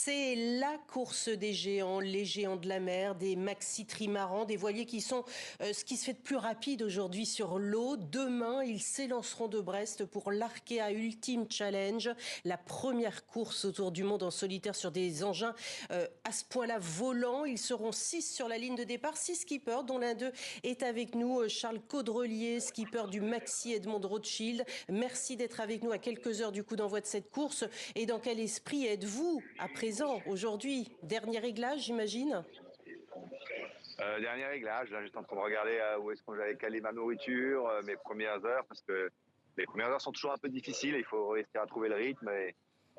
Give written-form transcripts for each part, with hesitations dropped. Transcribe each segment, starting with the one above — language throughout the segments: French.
C'est la course des géants, les géants de la mer, des maxi trimarans, des voiliers qui sont ce qui se fait de plus rapide aujourd'hui sur l'eau. Demain, ils s'élanceront de Brest pour l'Arkea Ultimate Challenge, la première course autour du monde en solitaire sur des engins à ce point-là volants. Ils seront 6 sur la ligne de départ, 6 skippers, dont l'un d'eux est avec nous, Charles Caudrelier, skipper du Maxi Edmond Rothschild. Merci d'être avec nous à quelques heures du coup d'envoi de cette course. Et dans quel esprit êtes-vous à présent, aujourd'hui? Dernier réglage, j'imagine? Dernier réglage, là j'étais en train de regarder où est-ce que j'avais calé ma nourriture, mes premières heures, parce que les premières heures sont toujours un peu difficiles, il faut réussir à trouver le rythme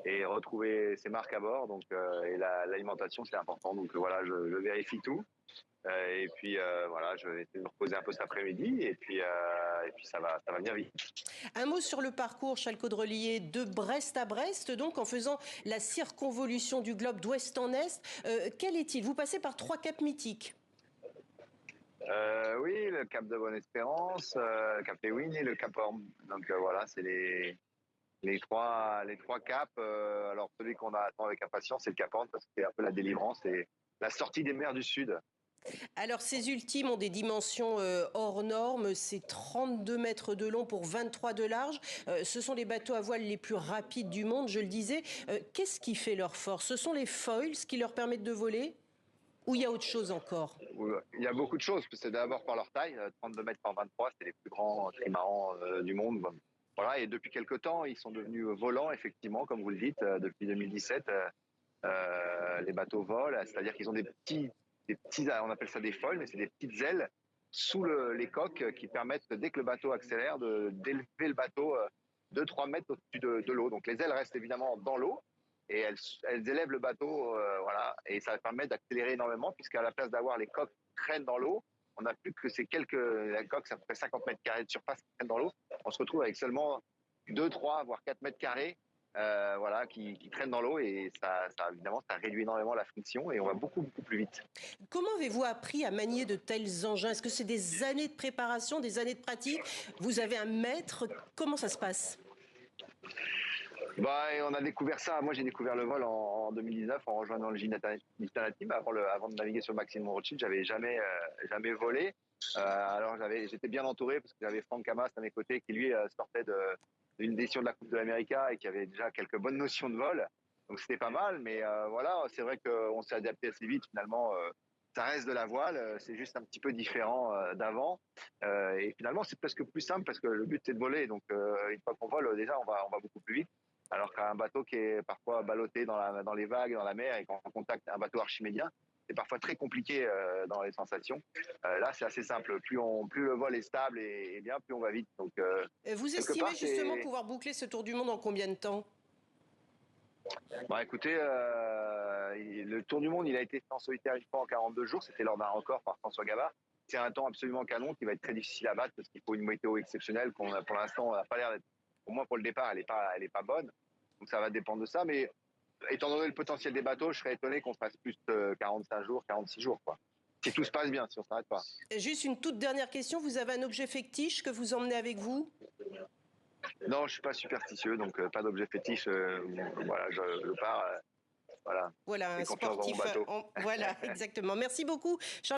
et retrouver ses marques à bord, donc et l'alimentation c'est important, donc voilà, je vérifie tout. Et puis voilà, je vais essayer de me reposer un peu cet après-midi et puis ça va venir vite. Un mot sur le parcours, Charles Caudrelier, de Brest à Brest, donc en faisant la circonvolution du globe d'ouest en est. Quel est-il? Vous passez par 3 caps mythiques. Oui, le Cap de Bonne-Espérance, le Cap Lewin et le Cap Horn. Donc voilà, c'est les trois caps. Alors celui qu'on attend avec impatience, c'est le Cap Horn parce que c'est un peu la délivrance et la sortie des mers du Sud. Alors ces ultimes ont des dimensions hors normes, c'est 32 mètres de long pour 23 de large. Ce sont les bateaux à voile les plus rapides du monde, je le disais. Qu'est-ce qui fait leur force? Ce sont les foils qui leur permettent de voler? Ou il y a autre chose encore? Il y a beaucoup de choses. C'est d'abord par leur taille, 32 mètres par 23, c'est les plus grands trimarans du monde. Voilà, et depuis quelque temps, ils sont devenus volants, effectivement, comme vous le dites, depuis 2017. Les bateaux volent, c'est-à-dire qu'ils ont des petits, on appelle ça des foils, mais c'est des petites ailes sous les coques qui permettent, dès que le bateau accélère, d'élever le bateau 2-3 mètres au-dessus de l'eau. Donc les ailes restent évidemment dans l'eau et elles élèvent le bateau, voilà, et ça permet d'accélérer énormément puisqu'à la place d'avoir les coques qui traînent dans l'eau, on n'a plus que la coque, ça fait 50 mètres carrés de surface qui traîne dans l'eau. On se retrouve avec seulement 2, 3, voire 4 mètres carrés voilà, qui traînent dans l'eau et évidemment, ça réduit énormément la friction et on va beaucoup, beaucoup plus vite. Comment avez-vous appris à manier de tels engins? Est-ce que c'est des années de préparation, des années de pratique? Vous avez un maître? Comment ça se passe? Et on a découvert ça. Moi, j'ai découvert le vol en 2019 en rejoignant le Gitana Team. Avant de naviguer sur Maxime Rothschild, j'avais jamais volé. Alors, j'étais bien entouré parce que j'avais Franck Hamas à mes côtés qui, lui, sortait d'une édition de la Coupe de l'Amérique et qui avait déjà quelques bonnes notions de vol. Donc, c'était pas mal. Mais voilà, c'est vrai qu'on s'est adapté assez vite. Finalement, ça reste de la voile. C'est juste un petit peu différent d'avant. Et finalement, c'est presque plus simple parce que le but, c'est de voler. Donc, une fois qu'on vole, déjà, on va beaucoup plus vite. Alors qu'un bateau qui est parfois ballotté dans les vagues, dans la mer, et qu'en contact un bateau archimédien, c'est parfois très compliqué dans les sensations. Là, c'est assez simple. Plus le vol est stable et bien, plus on va vite. Donc, Vous quelque estimez part, justement pouvoir boucler ce tour du monde en combien de temps? Écoutez, le Tour du Monde, il a été fait en solitaire une fois en 42 jours. C'était lors d'un record par François Gabard. C'est un temps absolument canon qui va être très difficile à battre parce qu'il faut une météo exceptionnelle qu'on a pour l'instant, on n'a pas l'air d'être. Au moins pour le départ, elle est pas bonne. Donc ça va dépendre de ça. Mais étant donné le potentiel des bateaux, je serais étonné qu'on fasse plus de 45 jours, 46 jours, quoi. Si tout se passe bien, si on s'arrête pas. Juste une toute dernière question. Vous avez un objet fétiche que vous emmenez avec vous? Non, je suis pas superstitieux, donc pas d'objet fétiche. Voilà, je pars. Voilà. Voilà, J'ai un confiance dans mon sportif. bateau. Voilà, exactement. Merci beaucoup, Charles.